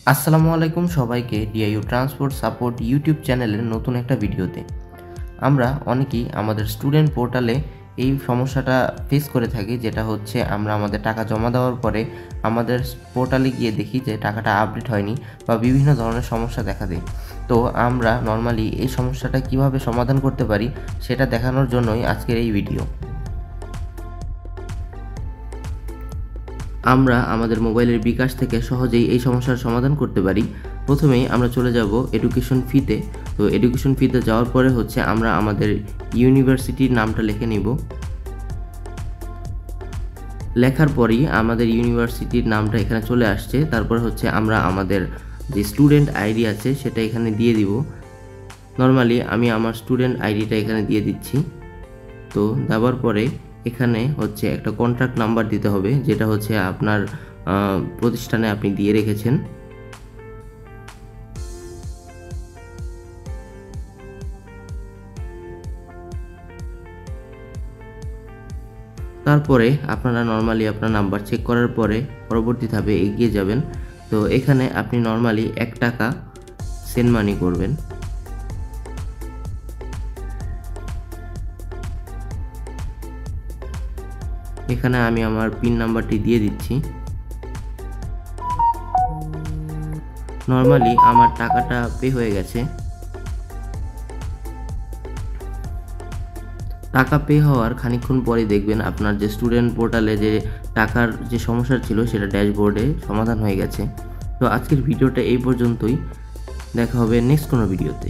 আসসালামু আলাইকুম সবাইকে ডিআইইউ ট্রান্সপোর্ট সাপোর্ট ইউটিউব চ্যানেলের নতুন একটা ভিডিওতে। আমরা অনেকেই আমাদের স্টুডেন্ট পোর্টালে এই সমস্যাটা ফেস করে থাকি, যেটা হচ্ছে আমরা আমাদের টাকা জমা দেওয়ার পরে আমাদের পোর্টালে গিয়ে দেখি যে টাকাটা আপডেট হয়নি বা বিভিন্ন ধরনের সমস্যা দেখা দেয়। তো আমরা নর্মালি এই সমস্যাটা কিভাবে সমাধান করতে পারি সেটা দেখানোর জন্যই আজকের এই ভিডিও। আমরা আমাদের মোবাইলের বিকাশ থেকে সহজেই এই সমস্যার সমাধান করতে পারি। প্রথমেই আমরা চলে যাব এডুকেশন ফিতে। তো এডুকেশন ফিতে যাওয়ার পরে হচ্ছে আমরা আমাদের ইউনিভার্সিটির নামটা লিখে নিব। লেখার পরই আমাদের ইউনিভার্সিটির নামটা এখানে চলে আসছে। তারপর হচ্ছে আমরা আমাদের যে স্টুডেন্ট আইডি আছে সেটা এখানে দিয়ে দিব। নর্মালি আমি আমার স্টুডেন্ট আইডিটা এখানে দিয়ে দিচ্ছি। তো দেওয়ার পরে এখানে হচ্ছে একটা কন্ট্রাক্ট নাম্বার দিতে হবে, যেটা হচ্ছে আপনার প্রতিষ্ঠানে আপনি দিয়ে রেখেছেন। তারপরে আপনারা নর্মালি আপনার নাম্বার চেক করার পরে পরবর্তী ধাপে এগিয়ে যাবেন। তো এখানে আপনি নর্মালি 1 টাকা সেন্ড মানি করবেন। এখানে আমি আমার পিন নাম্বারটি দিয়ে দিচ্ছি। নর্মালি আমার টাকাটা পে হয়ে গেছে। টাকা পে হওয়ার খানিকক্ষণ পরে দেখবেন আপনার যে স্টুডেন্ট পোর্টালে যে টাকার যে সমস্যা ছিল সেটা ড্যাশবোর্ডে সমাধান হয়ে গেছে। তো আজকের ভিডিওটা এই পর্যন্তই, দেখা হবে নেক্সট কোনো ভিডিওতে।